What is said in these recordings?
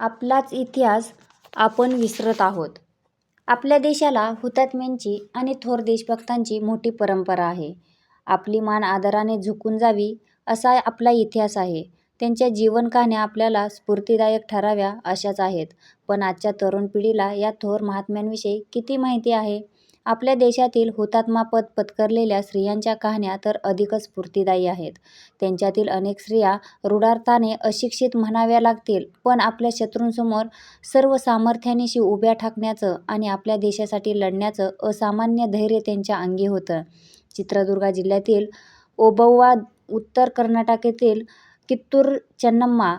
आपलाच इतिहास आपण विसरत आहोत. आपल्या देशाला हुतात्म्यांची आणि थोर देशभक्तांची मोठी परंपरा आहे. आपली मान आदराने झुकून जावी असा आपला इतिहास आहे. त्यांच्या जीवनकहाण्या आपल्याला स्फूर्तिदायक ठराव्या अशाच आहेत. पण आजच्या तरुण पिढीला या थोर महात्म्यांविषयी किती माहिती आहे? आपल्या देशातील हुतात्मापद पत्करलेल्या स्त्रियांच्या कहाण्या तर अधिकच स्फूर्तिदायी आहेत. त्यांच्यातील अनेक स्त्रिया रूढार्थाने अशिक्षित म्हणाव्या लागतील, पण आपल्या शत्रूंसमोर सर्व सामर्थ्यानिशी उभ्या ठाकण्याचं आणि आपल्या देशासाठी लढण्याचं असामान्य धैर्य त्यांच्या अंगी होतं. चित्रदुर्ग जिल्ह्यातील ओबव्वा, उत्तर कर्नाटकातील कित्तूर चेन्नम्मा,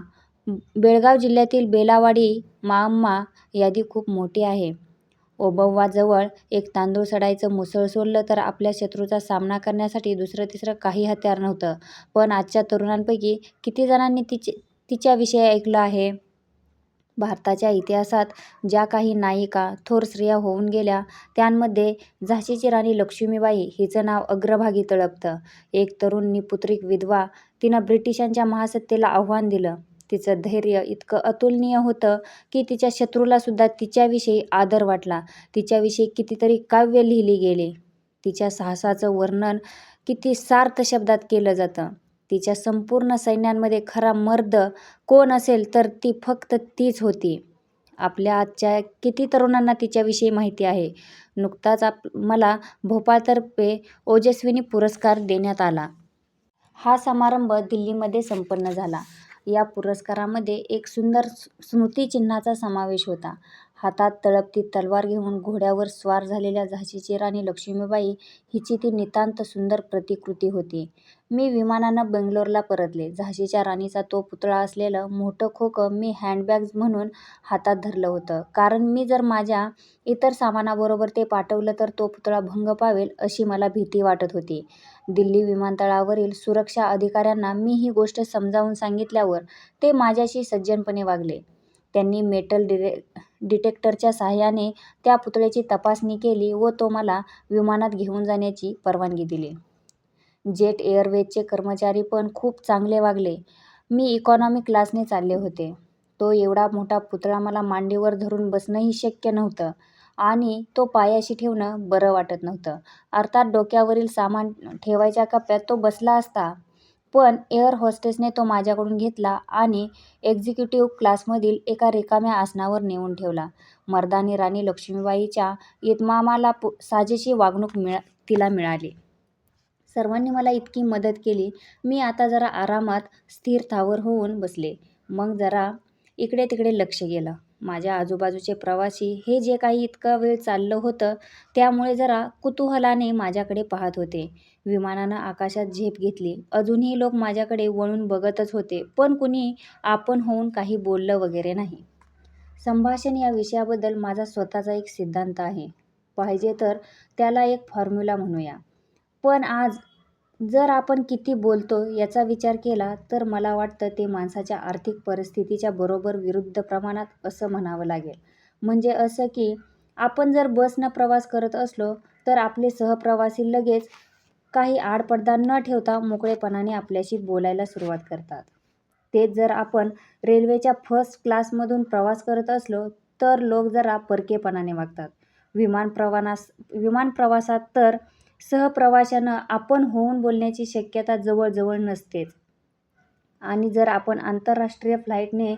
बेळगाव जिल्ह्यातील बेलावाडी माअम्मा यादी खूप मोठी आहे. ओबव्वाजवळ एक तांदूळ सडायचं मुसळ सोडलं तर आपल्या शत्रूचा सामना करण्यासाठी दुसरं तिसरं काही हत्यार नव्हतं. पण आजच्या तरुणांपैकी किती जणांनी तिच्याविषयी ऐकलं आहे? भारताच्या इतिहासात ज्या काही नायिका, थोर स्त्रिया होऊन गेल्या त्यांमध्ये झाशीची राणी लक्ष्मीबाई हिचं नाव अग्रभागी तळपतं. एक तरुण निपुत्रिक विधवा, तिनं ब्रिटिशांच्या महासत्तेला आव्हान दिलं. तिचं धैर्य इतकं अतुलनीय होतं की तिच्या शत्रूला सुद्धा तिच्याविषयी आदर वाटला. तिच्याविषयी कितीतरी काव्य लिहिली गेली. तिच्या साहसाचं वर्णन किती सार्थ शब्दात केलं जातं. तिच्या संपूर्ण सैन्यांमध्ये खरा मर्द कोण असेल तर ती फक्त तीच होती. आपल्या आजच्या किती तरुणांना तिच्याविषयी माहिती आहे? नुकताच मला भोपाळतर्फे ओजस्विनी पुरस्कार देण्यात आला. हा समारंभ दिल्लीमध्ये संपन्न झाला. या पुरस्कारामध्ये एक सुंदर स्मृतिचिन्हाचा समावेश होता. हातात तळपती तलवार घेऊन घोड्यावर स्वार झालेल्या झाशीची राणी लक्ष्मीबाई हिची ती नितांत सुंदर प्रतिकृती होती. मी विमानानं बेंगलोरला परतले. झाशीच्या राणीचा तो पुतळा असलेलं मोठं खोकं मी हँडबॅग म्हणून हातात धरलं होतं. कारण मी जर माझ्या इतर सामानाबरोबर ते पाठवलं तर तो पुतळा भंग पावेल अशी मला भीती वाटत होती. दिल्ली विमानतळावरील सुरक्षा अधिकाऱ्यांना मी ही गोष्ट समजावून सांगितल्यावर ते माझ्याशी सज्जनपणे वागले. त्यांनी मेटल डिटेक्टरच्या साहाय्याने त्या पुतळ्याची तपासणी केली व तो मला विमानात घेऊन जाण्याची परवानगी दिली. जेट एअरवेजचे कर्मचारी पण खूप चांगले वागले. मी इकॉनॉमी क्लासने चालले होते. तो एवढा मोठा पुतळा मला मांडीवर धरून बसणंही शक्य नव्हतं आणि तो पायाशी ठेवणं बरं वाटत नव्हतं. अर्थात डोक्यावरील सामान ठेवायच्या कप्प्यात तो बसला असता, पण एअर होस्टेसने तो माझ्याकडून घेतला आणि एक्झिक्युटिव्ह क्लासमधील एका रिकाम्या आसनावर नेऊन ठेवला. मर्दानी राणी लक्ष्मीबाईच्या इतमामाला साजेशी वागणूक तिला मिळाली. सर्वांनी मला इतकी मदत केली. मी आता जरा आरामात स्थिर स्थावर होऊन बसले. मग जरा इकडे तिकडे लक्ष गेलं. माझ्या आजूबाजूचे प्रवासी हे जे काही इतका वेळ चाललं होतं त्यामुळे जरा कुतूहलाने माझ्याकडे पाहत होते. विमानानं आकाशात झेप घेतली. अजूनही लोक माझ्याकडे वळून बघतच होते, पण कुणी आपण होऊन काही बोललं वगैरे नाही. संभाषण या विषयाबद्दल माझा स्वतःचा एक सिद्धांत आहे. पाहिजे तर त्याला एक फॉर्म्युला म्हणूया. पण आज जर आपण किती बोलतो याचा विचार केला तर मला वाटतं ते माणसाच्या आर्थिक परिस्थितीच्या बरोबर विरुद्ध प्रमाणात असं म्हणावं लागेल. म्हणजे असं की आपण जर बसनं प्रवास करत असलो तर आपले सहप्रवासी लगेच काही आडपडदा न ठेवता मोकळेपणाने आपल्याशी बोलायला सुरुवात करतात. तेच जर आपण रेल्वेच्या फर्स्ट क्लासमधून प्रवास करत असलो तर लोक जरा परकेपणाने वागतात. विमान प्रवासात तर सहप्रवाशानं आपण होऊन बोलण्याची शक्यता जवळजवळ नसतेच. आणि जर आपण आंतरराष्ट्रीय फ्लाईटने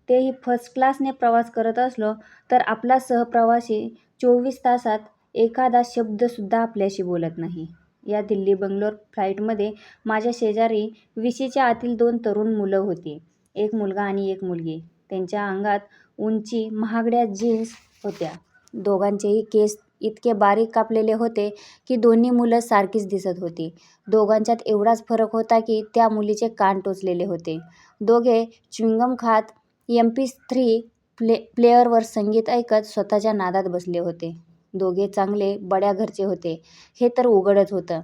तेही फर्स्ट क्लासने प्रवास करत असलो तर आपला सहप्रवासी 24 तासात एखादा शब्दसुद्धा आपल्याशी बोलत नाही. या दिल्ली बेंगलोर फ्लाईटमध्ये माझ्या शेजारी 20च्या आतील 2 तरुण मुलं होती. एक मुलगा आणि एक मुलगी. त्यांच्या अंगात उंची महागड्या जीन्स होत्या. दोघांचेही केस इतके बारीक कापलेले होते की दोन्ही मुलं सारखीच दिसत होती. दोघांच्यात एवढाच फरक होता की त्या मुलीचे कान टोचलेले होते. दोघे च्युइंगम खात MP3 प्लेअरवर संगीत ऐकत स्वतःच्या नादात बसले होते. दोघे चांगले बड्या घरचे होते हे तर उघडच होतं.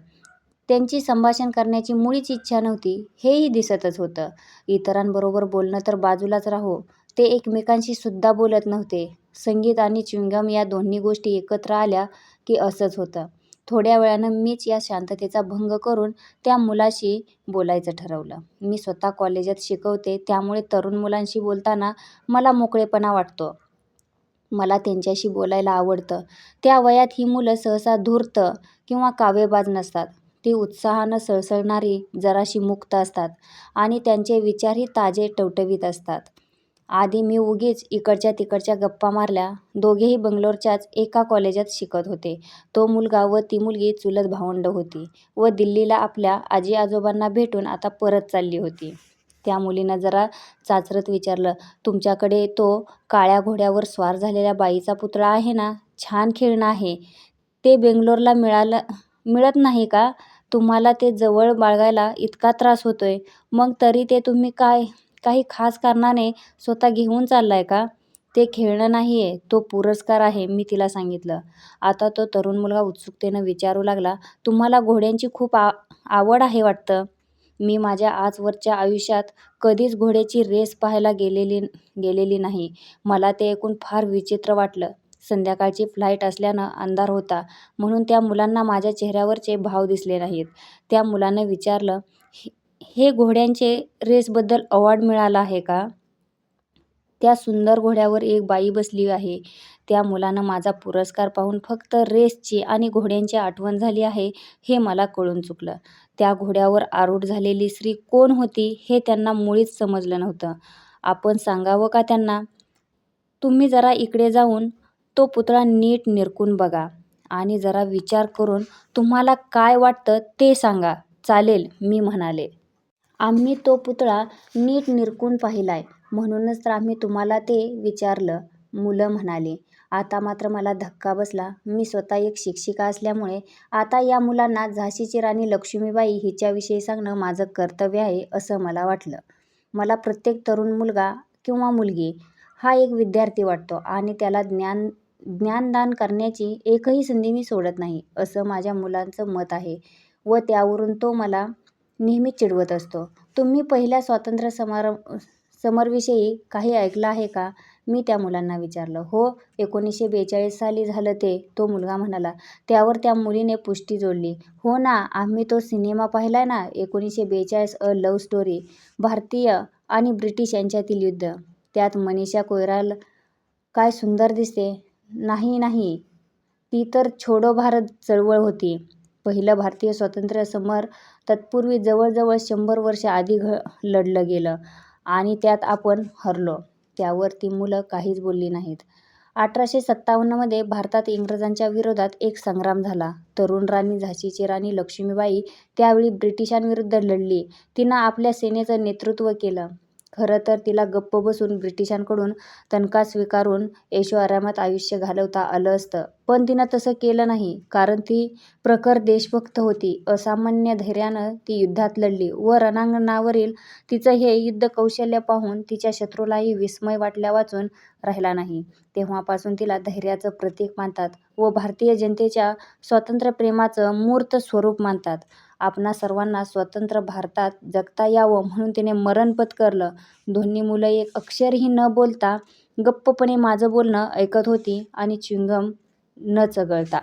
त्यांची संभाषण करण्याची मुळीच इच्छा नव्हती हेही दिसतच होतं. इतरांबरोबर बोलणं तर बाजूलाच राहो, ते एकमेकांशी सुद्धा बोलत नव्हते. संगीत आणि च्युइंगम या दोन्ही गोष्टी एकत्र आल्या की असंच होतं. थोड्या वेळानं मीच या शांततेचा भंग करून त्या मुलाशी बोलायचं ठरवलं. मी स्वतः कॉलेजात शिकवते, त्यामुळे तरुण मुलांशी बोलताना मला मोकळेपणा वाटतो. मला त्यांच्याशी बोलायला आवडतं. त्या वयात ही मुलं सहसा धूर्त किंवा कावेबाज नसतात. ती उत्साहानं सळसळणारी, जराशी मुक्त असतात आणि त्यांचे विचारही ताजे टवटवीत असतात. आधी मी उगीच इकडच्या तिकडच्या गप्पा मारल्या. दोघेही बंगलोरच्याच एका कॉलेजात शिकत होते. तो मुलगा व ती मुलगी चुलत भावंडं होती व दिल्लीला आपल्या आजी आजोबांना भेटून आता परत चालली होती. त्या मुलीनं जरा चाचरत विचारलं, तुमच्याकडे तो काळ्या घोड्यावर स्वार झालेल्या बाईचा पुतळा आहे ना? छान खेळणं आहे. ते बेंगलोरला मिळत नाही का? तुम्हाला ते जवळ बाळगायला इतका त्रास होतोय, मग तरी ते तुम्ही काही खास कारणाने स्वतः घेऊन चाललाय का? ते खेळणं नाहीये, तो पुरस्कार आहे, मी तिला सांगितलं. आता तो तरुण मुलगा उत्सुकतेनं विचारू लागला, तुम्हाला घोड्यांची खूप आवड आहे वाटतं? मी माझ्या आजवरच्या आयुष्यात कधीच घोड्याची रेस पाहायला गेलेली नाही. मला ते ऐकून फार विचित्र वाटलं. संध्याकाळची फ्लाईट असल्यानं अंधार होता, म्हणून त्या मुलांना माझ्या चेहऱ्यावरचे भाव दिसले नाहीत. त्या मुलानं विचारलं, हे घोड्यांचे रेसबद्दल अवॉर्ड मिळाला आहे का? त्या सुंदर घोड्यावर एक बाई बसली आहे. त्या मुलानं माझा पुरस्कार पाहून फक्त रेसची आणि घोड्यांची आठवण झाली आहे हे मला कळून चुकलं. त्या घोड्यावर आरूढ झालेली स्त्री कोण होती हे त्यांना मुळीच समजलं नव्हतं. आपण सांगावं का त्यांना? तुम्ही जरा इकडे जाऊन तो पुतळा नीट निरखून बघा आणि जरा विचार करून तुम्हाला काय वाटतं ते सांगा. चालेल, मी म्हणाले. आम्ही तो पुतळा नीट निरखून पाहिलाय, म्हणूनच तर आम्ही तुम्हाला ते विचारलं, मुलं म्हणाली. आता मात्र मला धक्का बसला. मी स्वतः एक शिक्षिका असल्यामुळे आता या मुलांना झाशीची राणी लक्ष्मीबाई हिच्याविषयी सांगणं माझं कर्तव्य आहे असं मला वाटलं. मला प्रत्येक तरुण मुलगा किंवा मुलगी हा एक विद्यार्थी वाटतो आणि त्याला ज्ञानदान करण्याची एकही संधी मी सोडत नाही, असं माझ्या मुलांचं मत आहे व त्यावरून तो मला नेहमी चिडवत असतो. तुम्ही पहिल्या स्वातंत्र्य समरविषयी काही ऐकलं आहे का? मी त्या मुलांना विचारलं. हो, 1942 साली झालं ते, तो मुलगा म्हणाला. त्यावर त्या मुलीने पुष्टी जोडली. हो ना, आम्ही तो सिनेमा पाहिलाय ना, 1942 अ लव्ह स्टोरी. भारतीय आणि ब्रिटिश यांच्यातील युद्ध. त्यात मनीषा कोइराला काय सुंदर दिसते. नाही, ती तर छोडो भारत चळवळ होती. पहिलं भारतीय स्वातंत्र्य समर तत्पूर्वी जवळजवळ 100 वर्ष आधी लढलं गेलं आणि त्यात आपण हरलो. त्यावर ती मुलं काहीच बोलली नाहीत. 1857 मध्ये भारतात इंग्रजांच्या विरोधात एक संग्राम झाला. तरुण राणी झाशीची राणी लक्ष्मीबाई त्यावेळी ब्रिटिशांविरुद्ध लढली. तिनं आपल्या सेनेचं नेतृत्व केलं. खरं तर तिला गप्प बसून ब्रिटिशांकडून तनखा स्वीकारून ऐशोआरामात आयुष्य घालवता आलं असतं, पण तिनं तसं केलं नाही, कारण ती प्रखर देशभक्त होती. असामान्य धैर्यानं ती युद्धात लढली व रणांगणावरील तिचं हे युद्धकौशल्य पाहून तिच्या शत्रूलाही विस्मय वाटल्यावाचून राहिला नाही. तेव्हापासून तिला धैर्याचं प्रतीक मानतात व भारतीय जनतेच्या स्वातंत्र्यप्रेमाचं मूर्त स्वरूप मानतात. आपणा सर्वांना स्वतंत्र भारतात जगता यावं म्हणून तिने मरण पत्करलं. दोन्ही मुलं एक अक्षरही न बोलता गप्पपणे माझं बोलणं ऐकत होती आणि च्युइंगम न चघळता